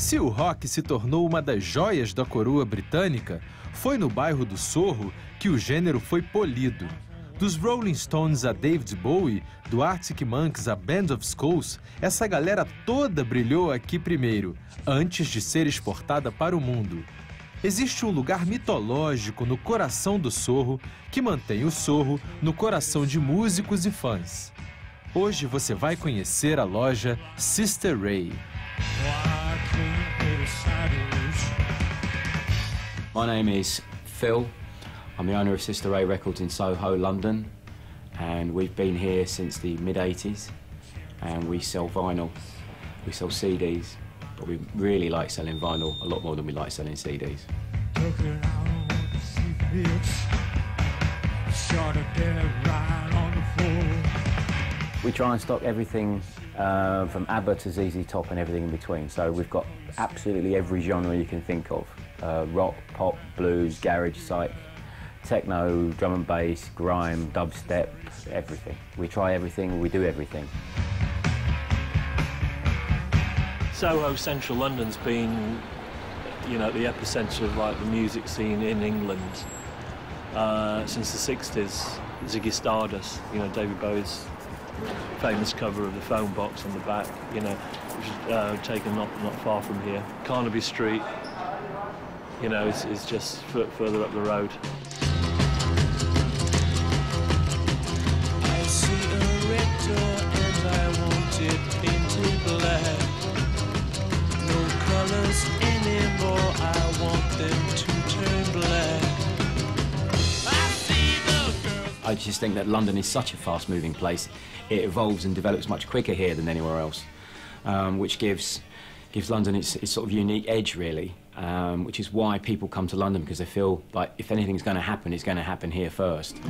Se o rock se tornou uma das joias da coroa britânica, foi no bairro do Sorro que o gênero foi polido. Dos Rolling Stones a David Bowie, do Arctic Monkeys a Band of Skulls, essa galera toda brilhou aqui primeiro, antes de ser exportada para o mundo. Existe um lugar mitológico no coração do Sorro que mantém o Sorro no coração de músicos e fãs. Hoje você vai conhecer a loja Sister Ray. My name is Phil. I'm the owner of Sister Ray Records in Soho, London, and we've been here since the mid-80s, and we sell vinyl, we sell CDs, but we really like selling vinyl a lot more than we like selling CDs. We try and stock everything from ABBA to ZZ Top and everything in between, so we've got absolutely every genre you can think of. Rock, pop, blues, garage, psych, techno, drum and bass, grime, dubstep, everything. We try everything, we do everything. Soho, central London's been, you know, the epicentre of like the music scene in England since the 60s. Ziggy Stardust, you know, David Bowie's famous cover of the phone box on the back, you know, which is taken not far from here. Carnaby Street, you know, is just further up the road. I see a red door and I want it painted black. No colors anymore, I want them to turn black. I see the girls. I just think that London is such a fast-moving place. It evolves and develops much quicker here than anywhere else, which gives London its sort of unique edge, really, which is why people come to London, because they feel like if anything's going to happen, it's going to happen here first.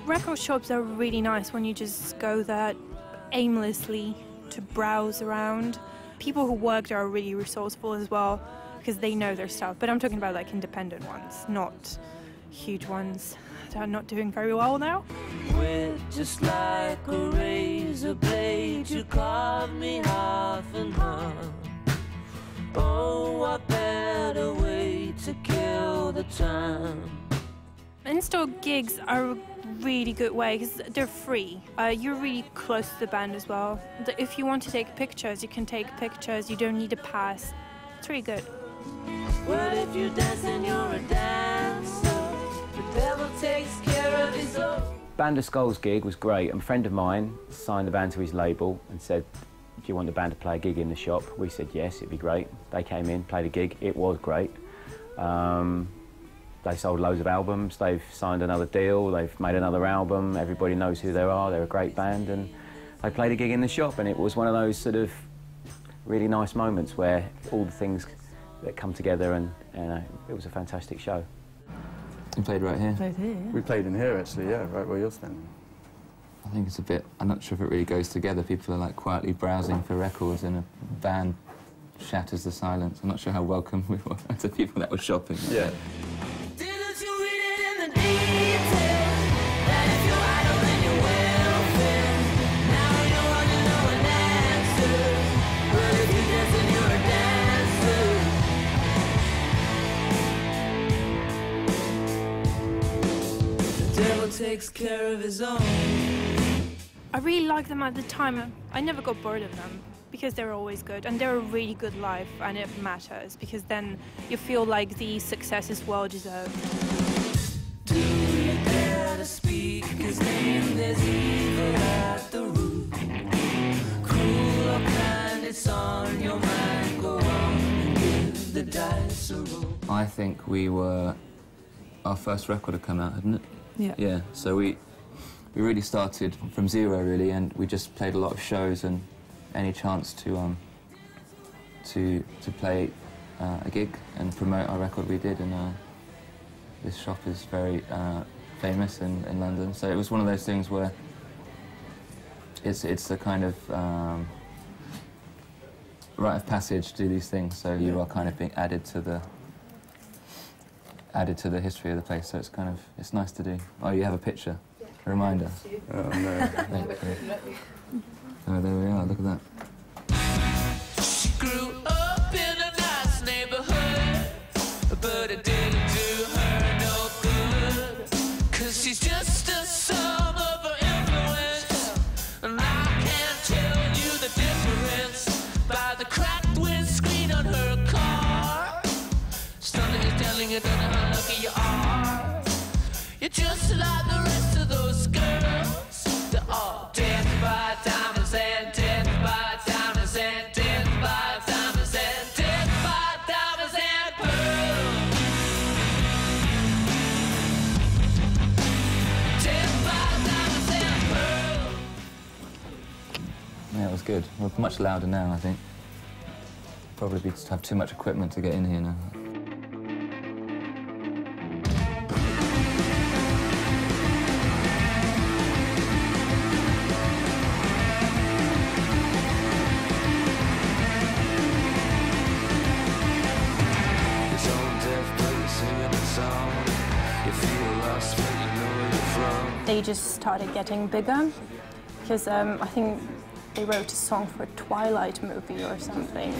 Record shops are really nice when you just go there aimlessly to browse around. People who work there are really resourceful as well because they know their stuff. But I'm talking about like independent ones, not huge ones that are not doing very well now. We're just like a razor blade, you carve me half and half. Oh, what better way to kill the time. In-store gigs are a really good way because they're free. You're really close to the band as well. If you want to take pictures, you can take pictures. You don't need a pass. It's really good. Well, if you dance and you're a dancer, the devil takes care of his own. Band of Skulls gig was great. A friend of mine signed the band to his label and said, do you want the band to play a gig in the shop? We said yes, it'd be great. They came in, played a gig. It was great. They sold loads of albums, they've signed another deal, they've made another album, everybody knows who they are, they're a great band, and they played a gig in the shop, and it was one of those sort of really nice moments where all the things that come together, and it was a fantastic show. You played right here? Played here, yeah. We played in here, actually, yeah, right where you're standing. I think it's a bit, I'm not sure if it really goes together. People are like quietly browsing for records and a band shatters the silence. I'm not sure how welcome we were to people that were shopping. Yeah. Takes care of his own. I really liked them at the time. I never got bored of them because they were always good, and they're a really good live, and it matters because then you feel like the success is well deserved. Do you dare to speak his name? There's evil at the root. Cruel or kind, it's on your mind. Go on and give the dice a roll. I think we were, our first record had come out, hadn't it? Yeah. Yeah, so we really started from zero, really, and we just played a lot of shows, and any chance to play a gig and promote our record we did, and this shop is very famous in London. So it was one of those things where it's a kind of rite of passage to do these things. So you are kind of being added to the history of the place. So it's nice to do. Oh, you have a picture, a reminder. Oh no. Oh, there we are. Look at that. She grew up in a nice neighborhood, but it didn't do her no good, 'cause she's just a sum of her influence, and I can't tell you the difference by the cracked windscreen on her car. Something is telling you don't know how lucky you are. You're just like the rest of those girls. They're all dead by diamonds and dead by diamonds and dead by diamonds and dead by diamonds and pearls. Dead by diamonds and pearls. Yeah, it was good. We're much louder now, I think. Probably just have too much equipment to get in here now. They just started getting bigger, because I think they wrote a song for a Twilight movie or something.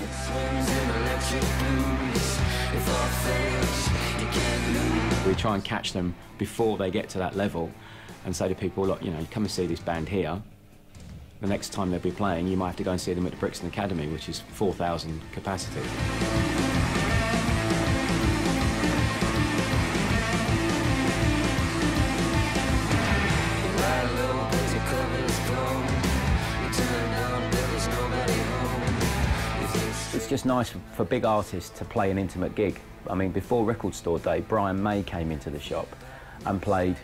We try and catch them before they get to that level and say to people, look, you know, you come and see this band here. The next time they'll be playing, you might have to go and see them at the Brixton Academy, which is 4,000 capacity. It's just nice for big artists to play an intimate gig. I mean, before Record Store Day, Brian May came into the shop and played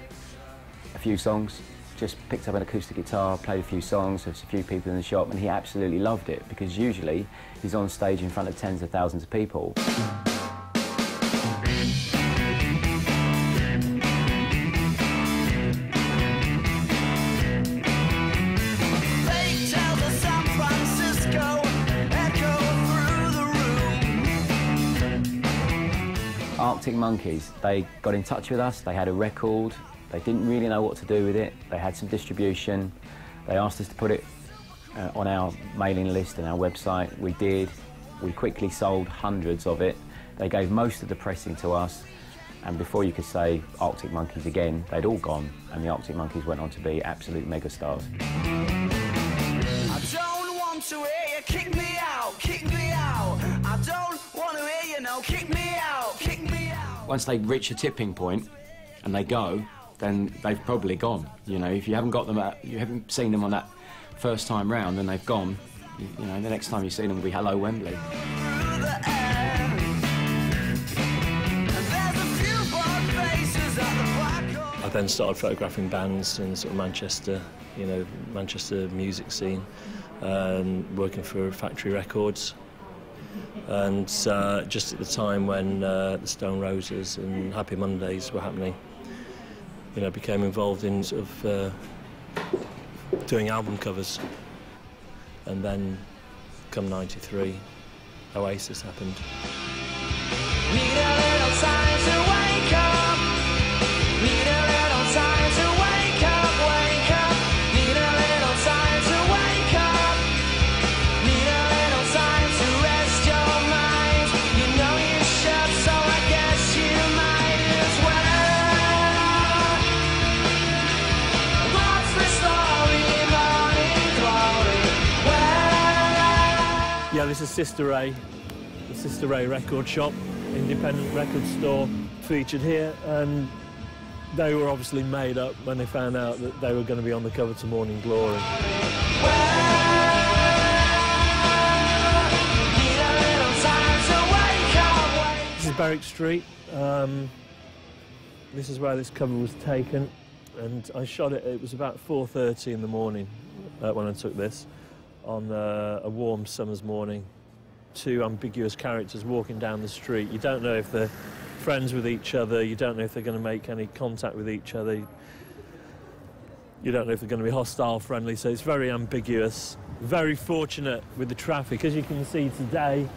a few songs, just picked up an acoustic guitar, played a few songs, there's a few people in the shop, and he absolutely loved it, because usually he's on stage in front of tens of thousands of people. Arctic Monkeys, they got in touch with us, they had a record, they didn't really know what to do with it, they had some distribution, they asked us to put it on our mailing list and our website. We did, we quickly sold hundreds of it, they gave most of the pressing to us, and before you could say Arctic Monkeys again, they'd all gone, and the Arctic Monkeys went on to be absolute megastars. I don't want to hear you kick me out, kick me out. I don't want to hear you no kick me out, kick me out. Once they reach a tipping point and they go, then they've probably gone. You know, if you haven't got them you haven't seen them on that first time round, then they've gone. You know, the next time you see them will be Hello Wembley. I then started photographing bands in sort of Manchester, you know, Manchester music scene, working for Factory Records. And just at the time when the Stone Roses and Happy Mondays were happening, you know, became involved in sort of doing album covers. And then, come '93, Oasis happened. Need a little time to wake up. Need a little time to wake up, wake up. Need a little time to wake up. Need a little time to rest your mind. You know you should, so I guess you might as well. What's the story, morning glory? Well, Yeah, this is Sister Ray, the Sister Ray record shop, independent record store featured here, and they were obviously made up when they found out that they were going to be on the cover to Morning Glory. This is Berwick Street. This is where this cover was taken, and I shot it. It was about 4:30 in the morning when I took this on a warm summer's morning, two ambiguous characters walking down the street. You don't know if they're friends with each other, you don't know if they're going to make any contact with each other, you don't know if they're going to be hostile, friendly, so it's very ambiguous. Very fortunate with the traffic. As you can see today,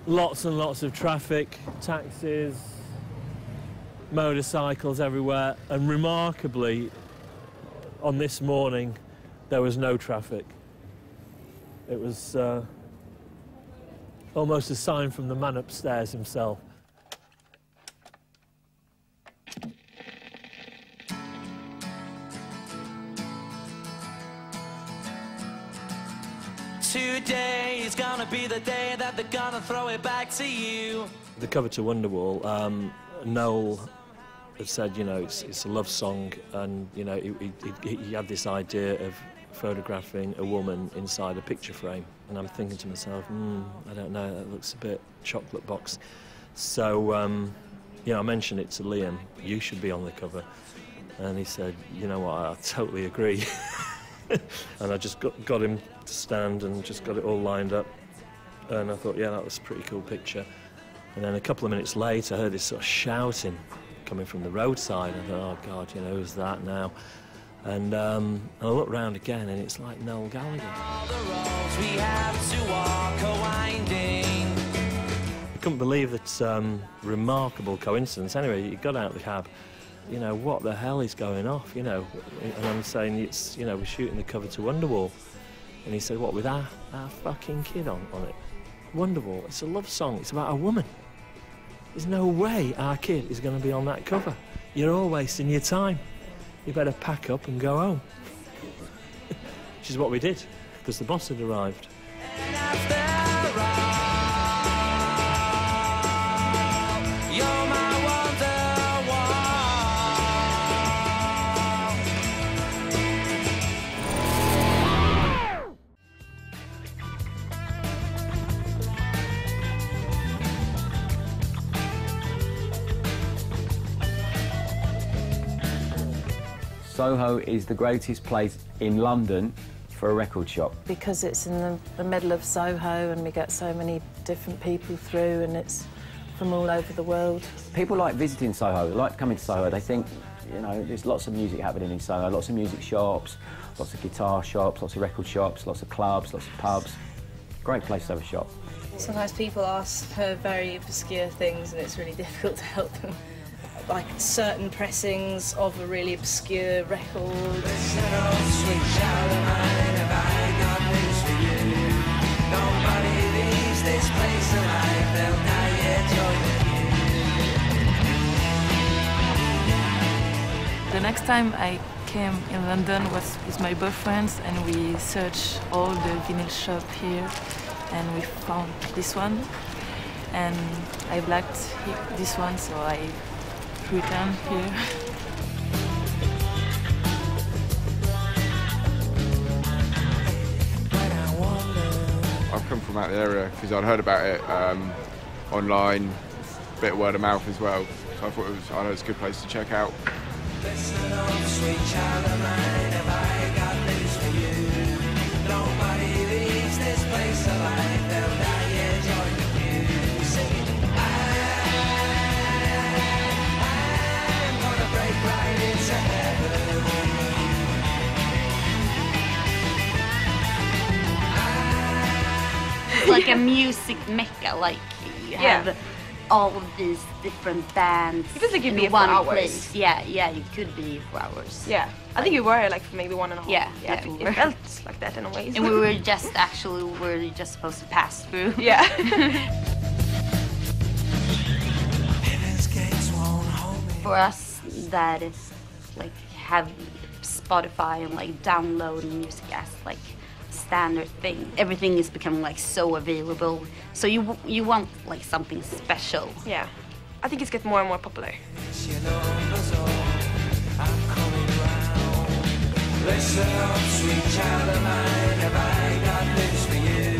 lots and lots of traffic, taxis, motorcycles everywhere, and remarkably, on this morning, there was no traffic. It was almost a sign from the man upstairs himself. Today is gonna be the day that they're gonna throw it back to you. The cover to Wonderwall, Noel had said, you know, it's a love song, and, you know, he had this idea of photographing a woman inside a picture frame. And I'm thinking to myself, I don't know, that looks a bit chocolate box. So, you know, I mentioned it to Liam, you should be on the cover. And he said, you know what, I totally agree. And I just got him to stand and just got it all lined up. And I thought, yeah, that was a pretty cool picture. And then a couple of minutes later, I heard this sort of shouting coming from the roadside. I thought, oh, God, you know, who's that now? And I looked round again, and it's like Noel Gallagher. All the roads we have to walk are winding. I couldn't believe that remarkable coincidence. Anyway, he got out of the cab. You know, what the hell is going off, you know? And I'm saying, it's, you know, we're shooting the cover to Wonderwall. And he said, what, with our fucking kid on it? Wonderwall, it's a love song, it's about a woman. There's no way our kid is going to be on that cover. You're all wasting your time. You better pack up and go home. Which is what we did, because the boss had arrived. And after all, you're my Soho is the greatest place in London for a record shop. Because it's in the middle of Soho and we get so many different people through, and it's from all over the world. People like visiting Soho, they like coming to Soho. They think, you know, there's lots of music happening in Soho, lots of music shops, lots of guitar shops, lots of record shops, lots of clubs, lots of pubs. Great place to have a shop. Sometimes people ask for very obscure things and it's really difficult to help them. Like certain pressings of a really obscure record. The next time I came in London was with my boyfriends, and we searched all the vinyl shop here, and we found this one, and I liked this one, so I returned here. I've come from out the area because I'd heard about it online, a bit of word of mouth as well. So I thought I know it's a good place to check out. Listen up, sweet child of mine, have I got news for you? Nobody leaves this place alive, they'll die here, join the queue. Singing, I'm gonna break right into heaven. It's like a music mecca, like you have all of these different bands. It feels like you'd be in one for hours. place. Yeah, you could be for hours. Yeah, I think you were here like for maybe 1.5. Yeah, it felt like that in a way. And we were just supposed to pass through. Yeah. For us that like have Spotify and like download music as like standard thing, everything is becoming like so available, so you want like something special. Yeah, I think it's getting more and more popular. Listen up, sweet child of mine, have I got news for you?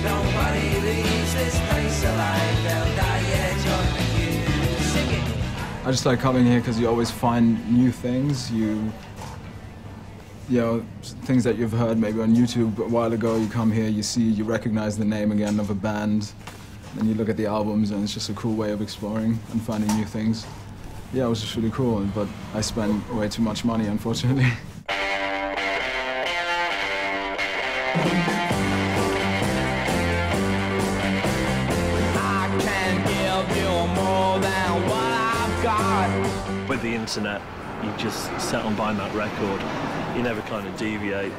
Nobody leaves this place alive, they'll die here, join the queue. Sing it. I just like coming here because you always find new things. You you know, things that you've heard maybe on YouTube a while ago. You come here, you recognize the name again of a band, and you look at the albums, and it's just a cool way of exploring and finding new things. Yeah, it was just really cool, but I spent way too much money, unfortunately. With the internet, you just set on buying that record. You never kind of deviate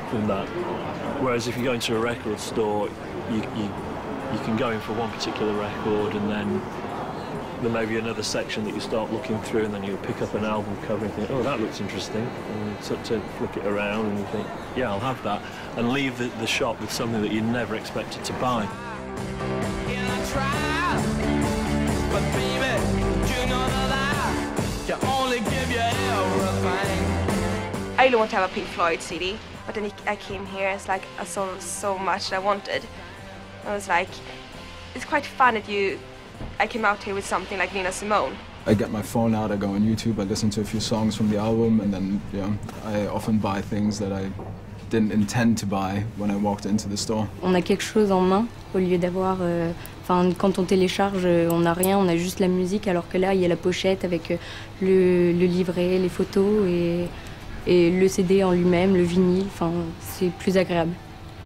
from that. Whereas if you go into a record store, you can go in for one particular record, and then there may be another section that you start looking through, and then you'll pick up an album cover and think, oh, that looks interesting, and you start to flick it around and you think, yeah, I'll have that, and leave the shop with something that you never expected to buy. I really want to have a Pink Floyd CD, but then I came here, it's like I saw so much that I wanted. I was like, it's quite fun that I came out here with something like Nina Simone. I get my phone out, I go on YouTube, I listen to a few songs from the album, and then I often buy things that I didn't intend to buy when I walked into the store. On a quelque chose en main au lieu d'avoir, quand on télécharge, on n'a rien, on a juste la musique, alors que là il y a la pochette avec le livret, les photos et le CD en lui-même, le vinyle. C'est plus agréable.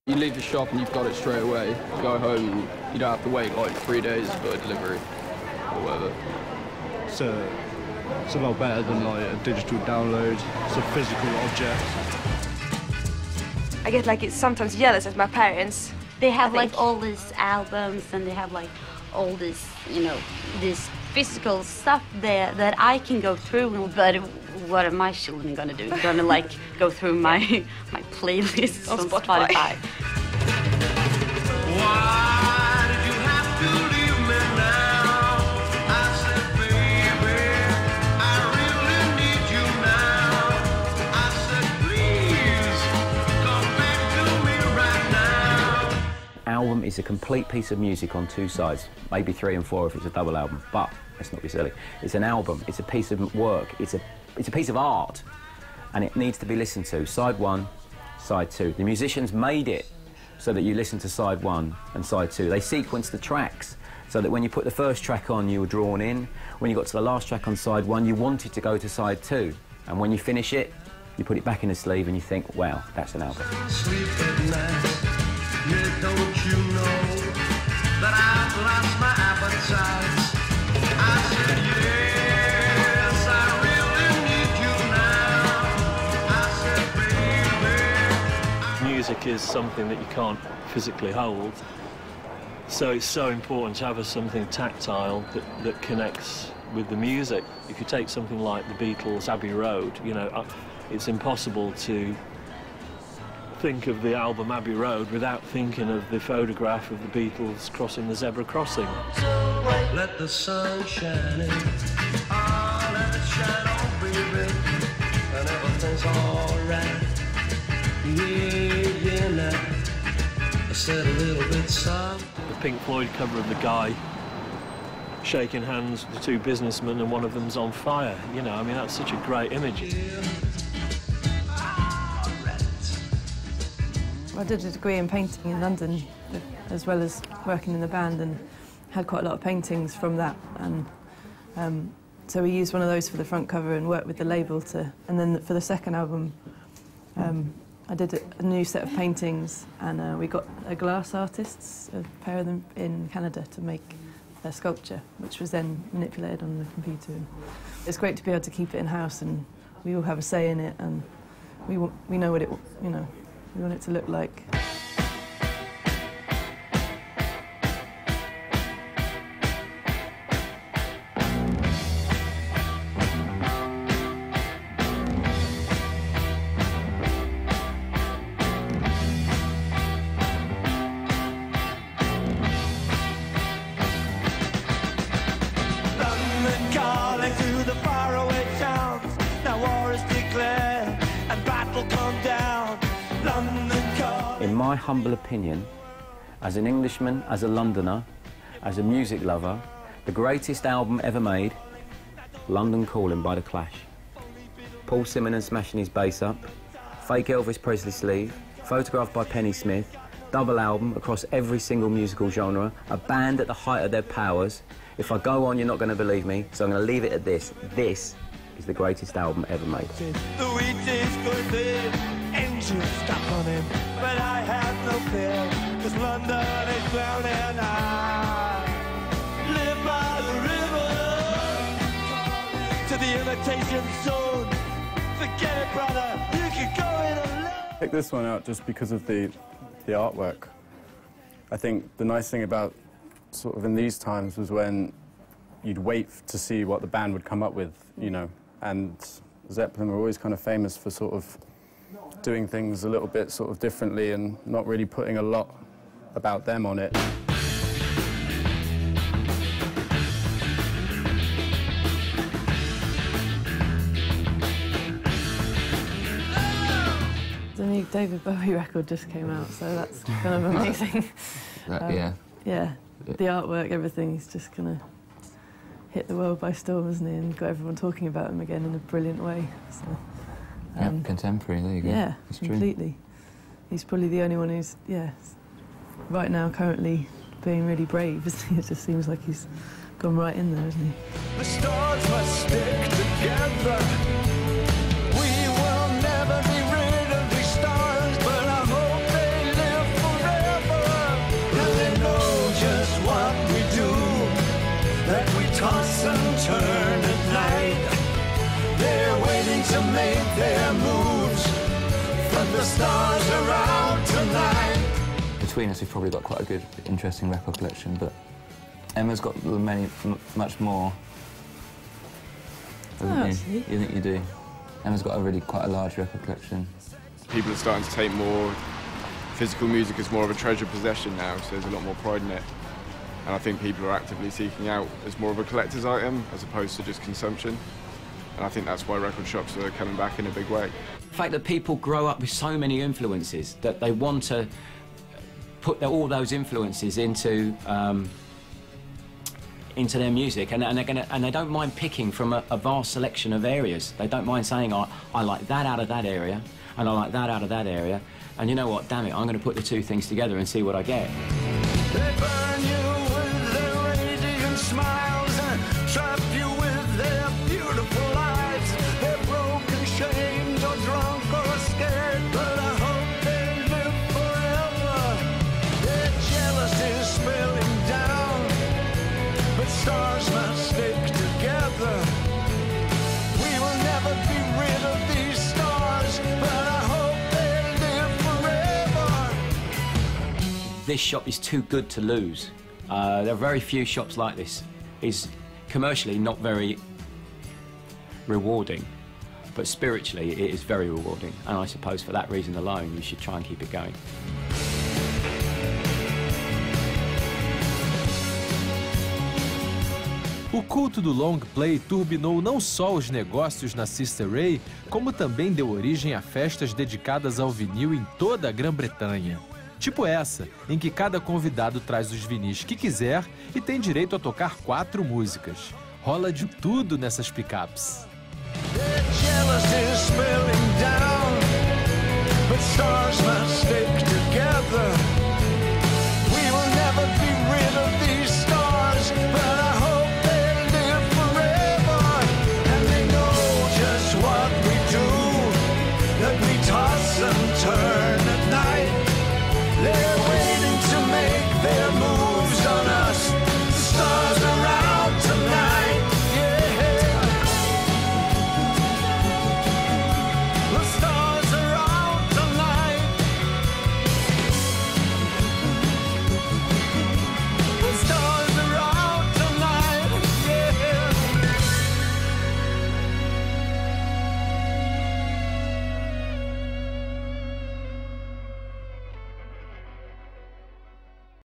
You leave the shop and you've got it straight away. You go home and you don't have to wait like 3 days for a delivery or whatever. It's a lot better than like a digital download. It's a physical object. I get like sometimes jealous at my parents. They have like all these albums and they have like all this, this physical stuff there that I can go through, but what are my children gonna do? Gonna like go through my playlists on Spotify. Why did you have to leave me now? I said, baby, I really need you now. I said, please, come back to me right now. Album is a complete piece of music on 2 sides, maybe 3 and 4 if it's a double album, but let's not be silly. It's an album, it's a piece of work, it's a piece of art, and it needs to be listened to. Side 1, side 2. The musicians made it so that you listen to side 1 and side 2. They sequenced the tracks so that when you put the first track on, you were drawn in. When you got to the last track on side 1, you wanted to go to side 2. And when you finish it, you put it back in the sleeve and you think, wow, that's an album. Sleep at night, yeah, don't you know that I've lost my appetite? I said, yes, I really need you now. I said, baby. Music is something that you can't physically hold, so it's so important to have something tactile that connects with the music. If you take something like the Beatles' Abbey Road, it's impossible to think of the album Abbey Road without thinking of the photograph of the Beatles crossing the zebra crossing. Let the sun shine in, let it shine on, baby, and everything's alright. Yeah, now, I said a little bit soft. The Pink Floyd cover of the guy shaking hands with the 2 businessmen and one of them's on fire, I mean, that's such a great image. I did a degree in painting in London, as well as working in the band, and had quite a lot of paintings from that. And so we used one of those for the front cover and worked with the label and then for the second album, I did a new set of paintings, and we got a glass artist, a pair of them in Canada, to make a sculpture, which was then manipulated on the computer. It's great to be able to keep it in-house, and we all have a say in it, and we know what we want it to look like. London calling through the faraway towns. Now war is declared and battle come down. In my humble opinion, as an Englishman, as a Londoner, as a music lover, the greatest album ever made, London Calling by The Clash. Paul Simon smashing his bass up, fake Elvis Presley sleeve, photographed by Penny Smith, double album across every single musical genre, a band at the height of their powers. If I go on, you're not going to believe me, so I'm going to leave it at this. This is the greatest album ever made. The wheat is good, the engine stop on him, but I have no fear, cause London is drowning. I live by the river to the imitation zone. Forget it, brother, you can go in alone. I picked this one out just because of the artwork. I think the nice thing about sort of in these times was when you'd wait to see what the band would come up with, you know, and Zeppelin were always kind of famous for sort of doing things a little bit sort of differently and not really putting a lot about them on it. The new David Bowie record just came out, so that's kind of amazing. Yeah. Yeah, the artwork, everything, he's just kind of hit the world by storm, hasn't he, and got everyone talking about him again in a brilliant way. So, Yeah, contemporary, there you go. Yeah, It's true. completely. He's probably the only one who's, yeah, right now currently being really brave, isn't he? It just seems like he's gone right in there, isn't he? The stars must stick together. We will never be rid of these stars, but I hope they live forever. And they know just what we do, that we toss and turn at night. They're waiting to make their moves, but the stars are out tonight. Between us, we've probably got quite a good, interesting record collection, but Emma's got much more. Doesn't you? You think you do? Emma's got quite a large record collection. People are starting to take more physical music as more of a treasured possession now, so there's a lot more pride in it. And I think people are actively seeking out as more of a collector's item as opposed to just consumption. And I think that's why record shops are coming back in a big way. The fact that people grow up with so many influences that they want to put all those influences into their music, and they don't mind picking from a vast selection of areas. They don't mind saying, I like that out of that area, and I like that out of that area, and you know what, damn it, I'm going to put the two things together and see what I get. They burn you with their radiant smiles and trap you with their beautiful eyes. They're broken, shamed, or drunk, or scared, but I hope they live forever. Their jealousy is spilling down, but stars must stick together. We will never be rid of these stars, but I hope they live forever. This shop is too good to lose. There are very few shops like this. It's commercially not very rewarding, but spiritually it is very rewarding. And I suppose for that reason alone, you should try and keep it going. O culto do long play turbinou não só os negócios na Sister Ray, como também deu origem a festas dedicadas ao vinil em toda a Grã-Bretanha. Tipo essa, em que cada convidado traz os vinis que quiser e tem direito a tocar 4 músicas. Rola de tudo nessas picapes. Toss and turn.